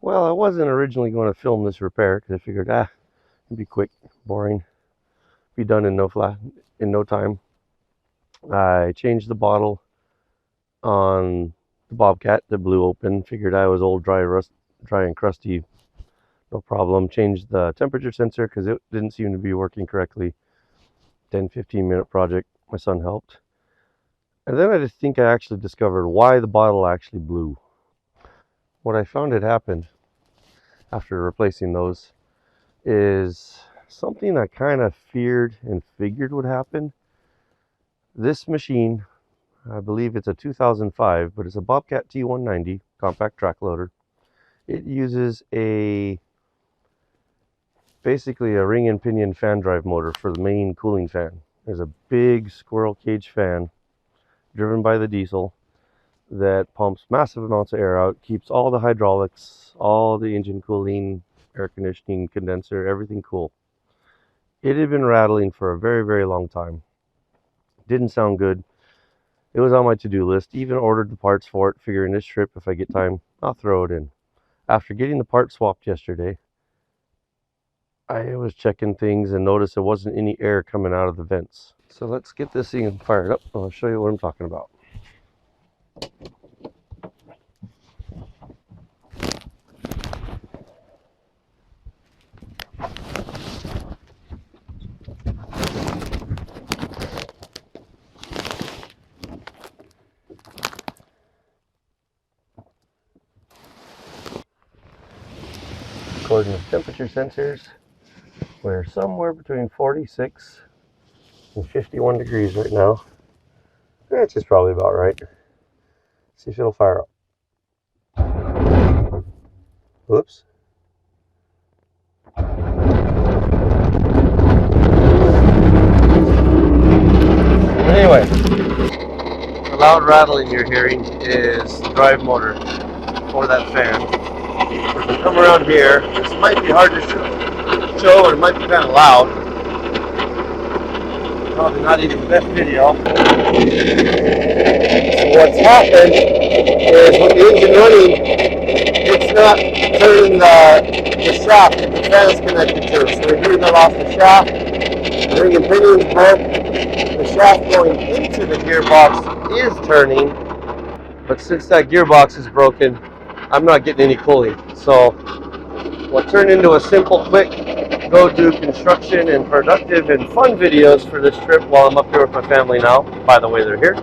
Well, I wasn't originally going to film this repair because I figured, it'd be quick, boring, be done in no time. I changed the bottle on the Bobcat that blew open. Figured I was old, dry and crusty. No problem. Changed the temperature sensor because it didn't seem to be working correctly. 10-15 minute project. My son helped. And then I just think I actually discovered why the bottle actually blew. What I found had happened after replacing those is something I kind of feared and figured would happen. This machine, I believe it's a 2005, but it's a Bobcat T190 compact track loader. It uses basically a ring and pinion fan drive motor for the main cooling fan. There's a big squirrel cage fan driven by the diesel that pumps massive amounts of air out, keeps all the hydraulics, all the engine cooling, air conditioning, condenser, everything cool. It had been rattling for a very, very long time. Didn't sound good. It was on my to-do list. Even ordered the parts for it, figuring this trip, if I get time, I'll throw it in. After getting the part swapped yesterday, I was checking things and noticed there wasn't any air coming out of the vents. So let's get this thing fired up. I'll show you what I'm talking about. According to temperature sensors, we're somewhere between 46 and 51 degrees right now. That's just probably about right. See if it'll fire up. Whoops. Anyway, the loud rattling you're hearing is the drive motor for that fan. If we come around here, this might be hard to show or it might be kind of loud. Probably not even the best video. So what's happened is with the engine running, it's not turning the shaft that the fan's connected to. So we're hearing that off the shaft. The ring and pinion's broke. The shaft going into the gearbox is turning, but since that gearbox is broken, I'm not getting any cooling. So what turned into a simple, quick, go do construction and productive and fun videos for this trip while I'm up here with my family now, by the way they're here,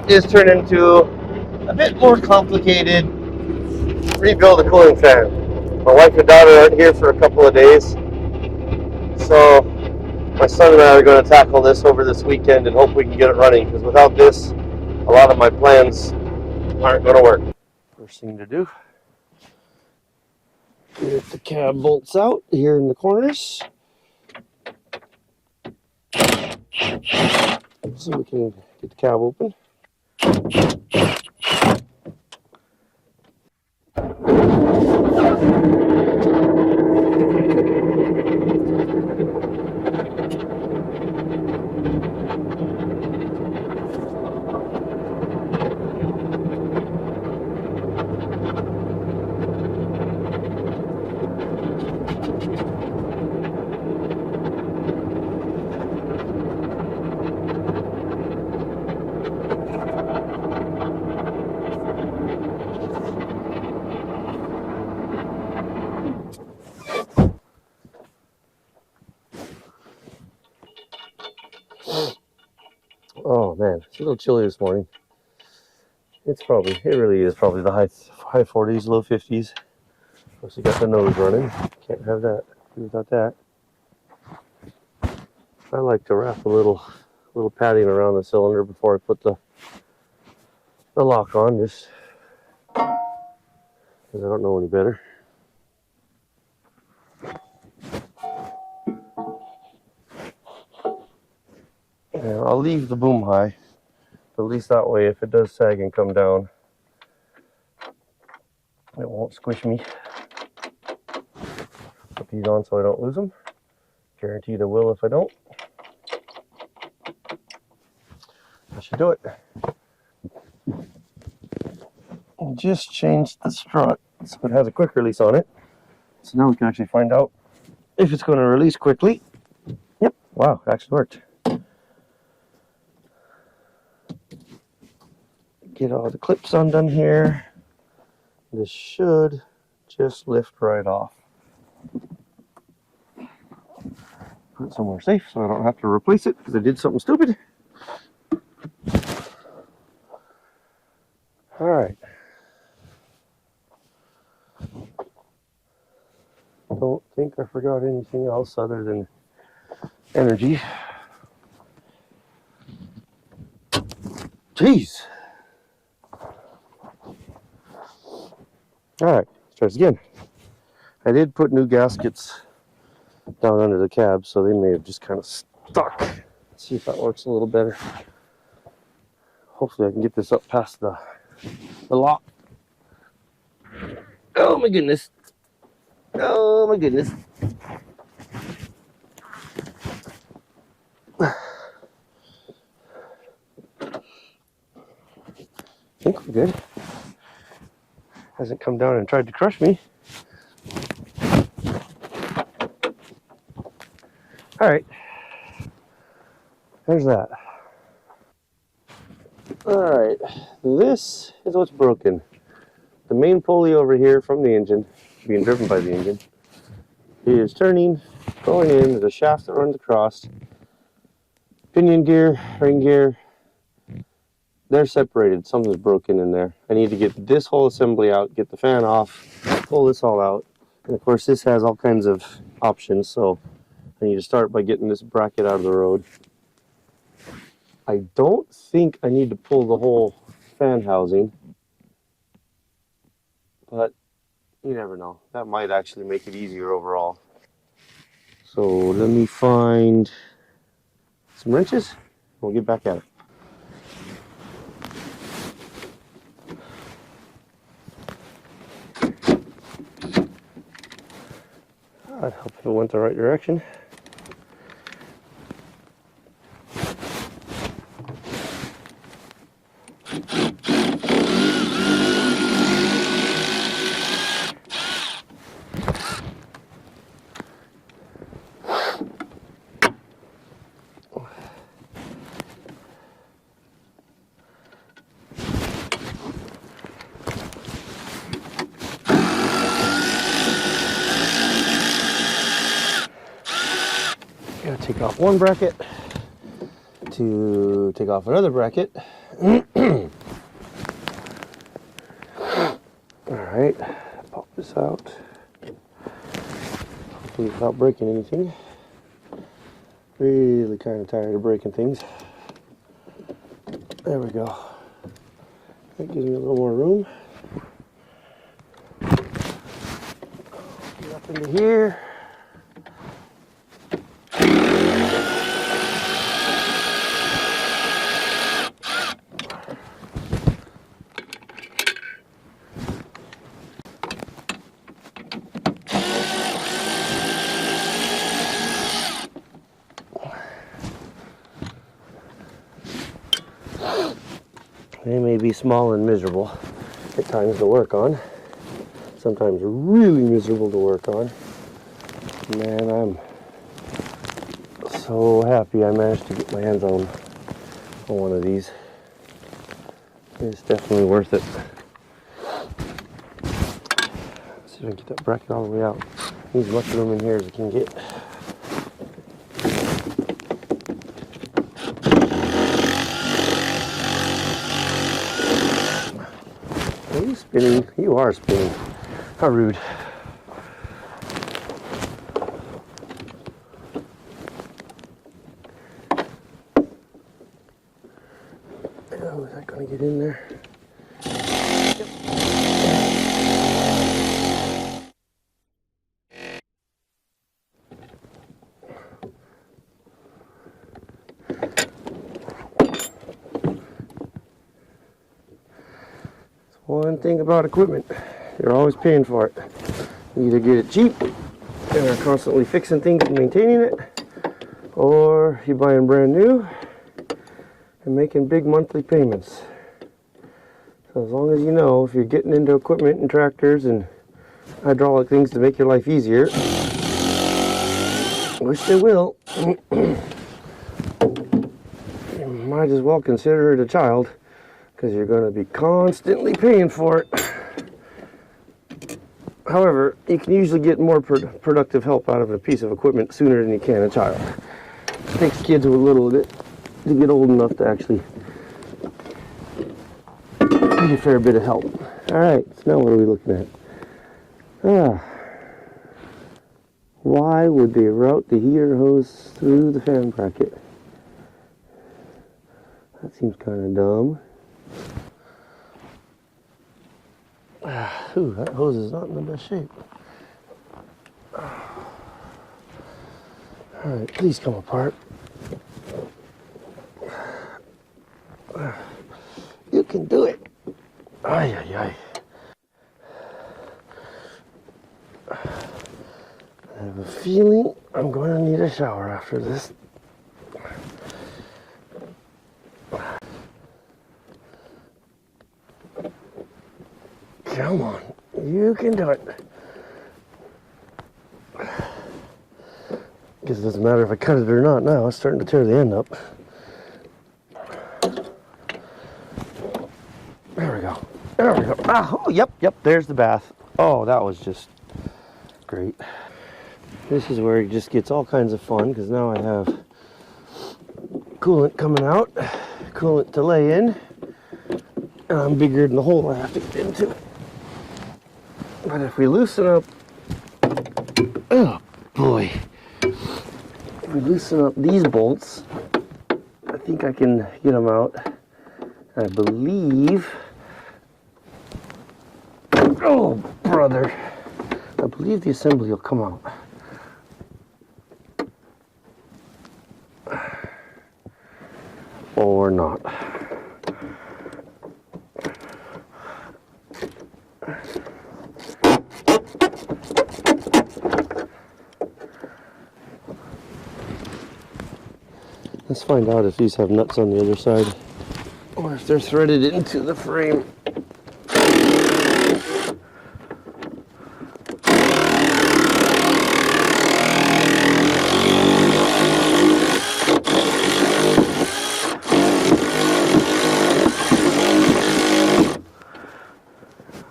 is turned into a bit more complicated rebuild a cooling fan. My wife and daughter aren't here for a couple of days, so my son and I are going to tackle this over this weekend and hope we can get it running, because without this, a lot of my plans aren't going to work. First thing to do, get the cab bolts out here in the corners so we can get the cab open. Oh man, it's a little chilly this morning. It really is probably the high 40s, low 50s. Of course, you got the nose running. Can't have that. Do without that. I like to wrap a little padding around the cylinder before I put the lock on, just because I don't know any better. And I'll leave the boom high, but at least that way, if it does sag and come down, it won't squish me. Put these on so I don't lose them. Guaranteed I will if I don't. That should do it. I just changed the strut so it has a quick release on it. So now we can actually find out if it's going to release quickly. Yep, wow, it actually worked. Get all the clips undone here. This should just lift right off. Put it somewhere safe so I don't have to replace it because I did something stupid. Alright. Don't think I forgot anything else other than energy. Jeez. Alright, starts again. I did put new gaskets down under the cab, so they may have just kind of stuck. Let's see if that works a little better. Hopefully I can get this up past the lock. Oh my goodness. Oh my goodness. I think we're good. Hasn't come down and tried to crush me. Alright. There's that. Alright. This is what's broken. The main pulley over here from the engine, being driven by the engine, is turning, going in. There's a shaft that runs across. Pinion gear, ring gear, they're separated. Something's broken in there. I need to get this whole assembly out, get the fan off, pull this all out. And of course this has all kinds of options, so I need to start by getting this bracket out of the road. I don't think I need to pull the whole fan housing, but you never know. That might actually make it easier overall. So let me find some wrenches and we'll get back at it. I'd help if it went the right direction. Gotta take off one bracket to take off another bracket. Alright, pop this out. Hopefully without breaking anything. Really kind of tired of breaking things. There we go. That gives me a little more room. Get up into here. They may be small and miserable at times to work on. Sometimes really miserable to work on. Man, I'm so happy I managed to get my hands on one of these. It's definitely worth it. Let's see if I can get that bracket all the way out. Need as much room in here as I can get. Are you spinning? You are spinning. How rude. Oh, is that going to get in there? Yep. One thing about equipment, you're always paying for it. You either get it cheap and are constantly fixing things and maintaining it, or you're buying brand new and making big monthly payments. So as long as you know, if you're getting into equipment and tractors and hydraulic things to make your life easier, which they will, you might as well consider it a child, because you're going to be constantly paying for it. However, you can usually get more productive help out of a piece of equipment sooner than you can a child. It takes kids a little bit to get old enough to actually need a fair bit of help. Alright, so now what are we looking at? Why would they route the heater hose through the fan bracket? That seems kind of dumb. Ooh, that hose is not in the best shape. Alright, please come apart. You can do it. Ay, ay, ay. I have a feeling I'm going to need a shower after this. Come on, you can do it. Guess it doesn't matter if I cut it or not now. It's starting to tear the end up. There we go. There we go. Ah, oh, yep, there's the bath. Oh, that was just great. This is where it just gets all kinds of fun, because now I have coolant coming out, coolant to lay in, and I'm bigger than the hole I have to get into. But if we loosen up, oh boy, if we loosen up these bolts, I think I can get them out. I believe, oh brother, I believe the assembly will come out. Or not. Let's find out if these have nuts on the other side, or if they're threaded into the frame.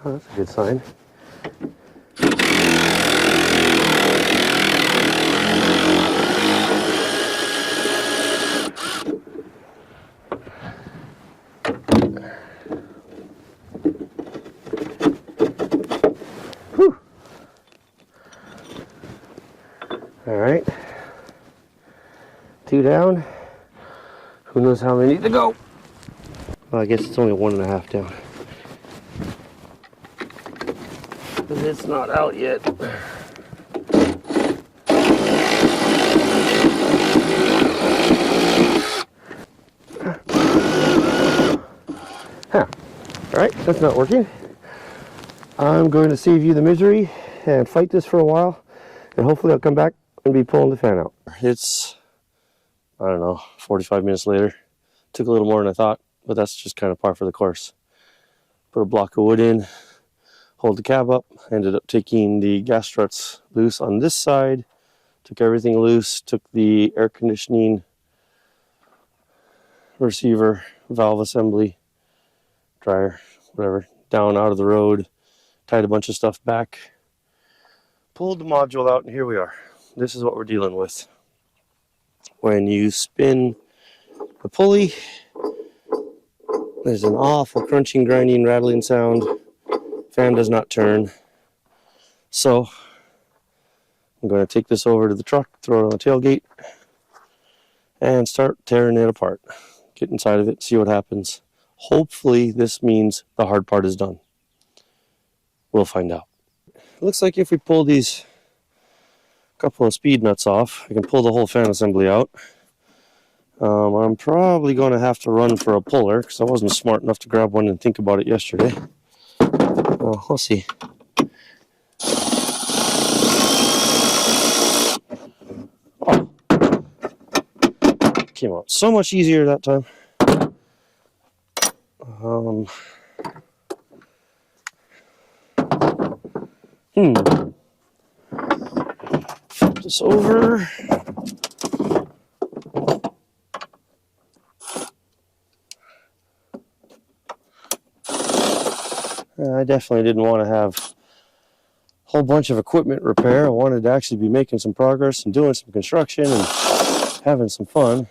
Oh, that's a good sign. Whew. All right. 2 down. Who knows how many need to go? Well, I guess it's only 1.5 down. But it's not out yet. Huh. Alright, that's not working. I'm going to save you the misery and fight this for a while, and hopefully I'll come back and be pulling the fan out. It's, I don't know, 45 minutes later. Took a little more than I thought, but that's just kind of par for the course. Put a block of wood in, hold the cab up, ended up taking the gas struts loose on this side, took everything loose, took the air conditioning receiver, valve assembly, dryer, whatever, down out of the road, tied a bunch of stuff back, pulled the module out, and here we are. This is what we're dealing with. When you spin the pulley, there's an awful crunching, grinding, rattling sound. Fan does not turn. So I'm going to take this over to the truck, throw it on the tailgate, and start tearing it apart. Get inside of it, see what happens. Hopefully this means the hard part is done. We'll find out. Looks like if we pull these couple of speed nuts off, I can pull the whole fan assembly out. I'm probably going to have to run for a puller because I wasn't smart enough to grab one and think about it yesterday. We'll see. Oh. Came out so much easier that time. Flip this over. I definitely didn't want to have a whole bunch of equipment repair. I wanted to actually be making some progress and doing some construction and having some fun.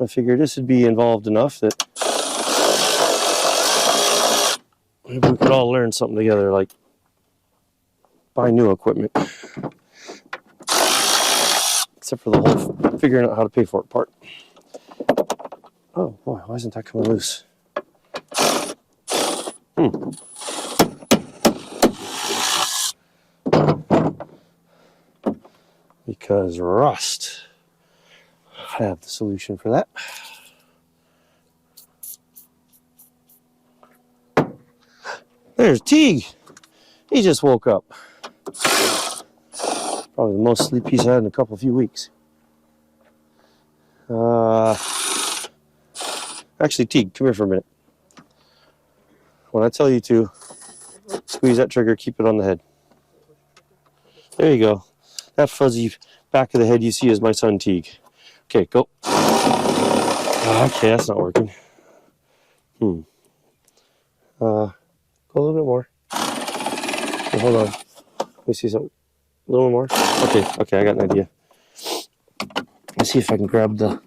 I figured this would be involved enough that maybe we could all learn something together, like buy new equipment. Except for the whole figuring out how to pay for it part. Oh boy, why isn't that coming loose? Because rust. I have the solution for that. There's Teague. He just woke up. Probably the most sleep he's had in a few weeks. Actually, Teague, come here for a minute. When I tell you to squeeze that trigger, keep it on the head. There you go. That fuzzy back of the head you see is my son Teague. Okay, go. Okay, that's not working. Go a little bit more. Okay, hold on. Let me see something. A little more. Okay, I got an idea. Let's see if I can grab the...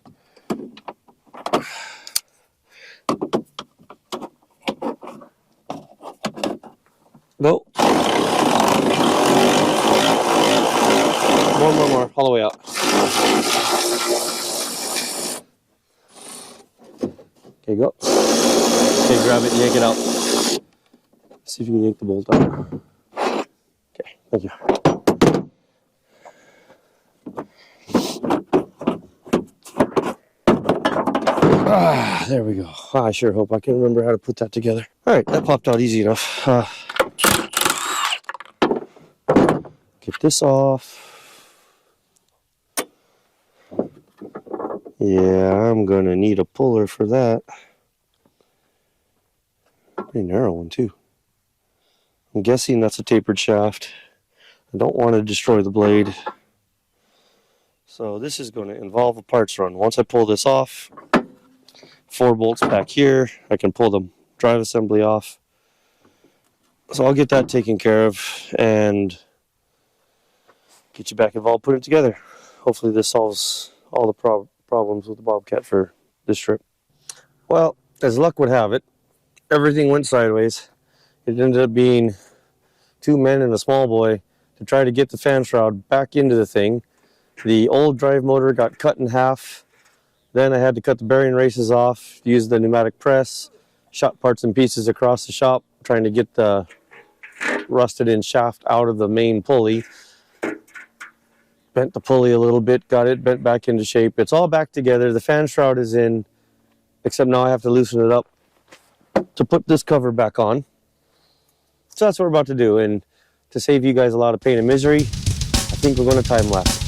Go. More. All the way out. Okay, go. Okay, grab it, yank it out. See if you can yank the bolt out. Okay, thank you. There we go. I sure hope I can remember how to put that together. All right, that popped out easy enough. Get this off. Yeah, I'm gonna need a puller for that. Pretty narrow one too. I'm guessing that's a tapered shaft. I don't want to destroy the blade. So this is going to involve a parts run. Once I pull this off, 4 bolts back here, I can pull the drive assembly off. So I'll get that taken care of and get you back involved, put it together. Hopefully this solves all the problems with the Bobcat for this trip. Well, as luck would have it, everything went sideways. It ended up being 2 men and a small boy to try to get the fan shroud back into the thing. The old drive motor got cut in half. Then I had to cut the bearing races off, use the pneumatic press, shot parts and pieces across the shop, trying to get the rusted in shaft out of the main pulley. Bent the pulley a little bit, got it bent back into shape. It's all back together. The fan shroud is in, except now I have to loosen it up to put this cover back on. So that's what we're about to do. And to save you guys a lot of pain and misery, I think we're going to time lapse.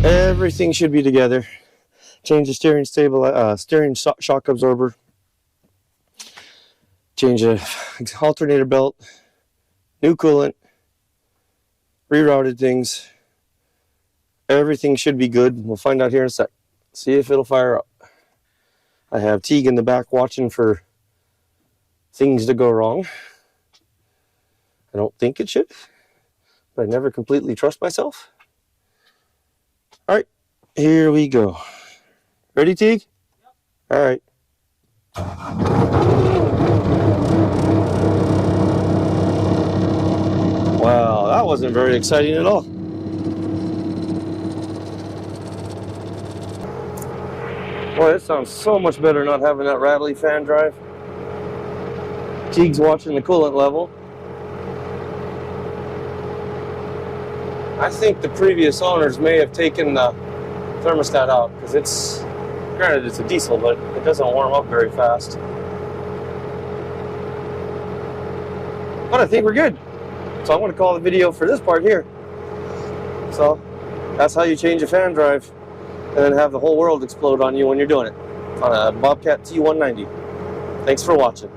Everything should be together. Change the steering shock absorber. Change the alternator belt. New coolant. Rerouted things. Everything should be good. We'll find out here in a sec. See if it'll fire up. I have Teague in the back watching for things to go wrong. I don't think it should, but I never completely trust myself. All right, Here we go. Ready, Teague? All right. Wow, that wasn't very exciting at all. Boy, it sounds so much better not having that rattly fan drive. Teague's watching the coolant level. I think the previous owners may have taken the thermostat out because it's, granted it's a diesel, but it doesn't warm up very fast. But I think we're good. So I'm going to call the video for this part here. So that's how you change a fan drive and then have the whole world explode on you when you're doing it on a Bobcat T190. Thanks for watching.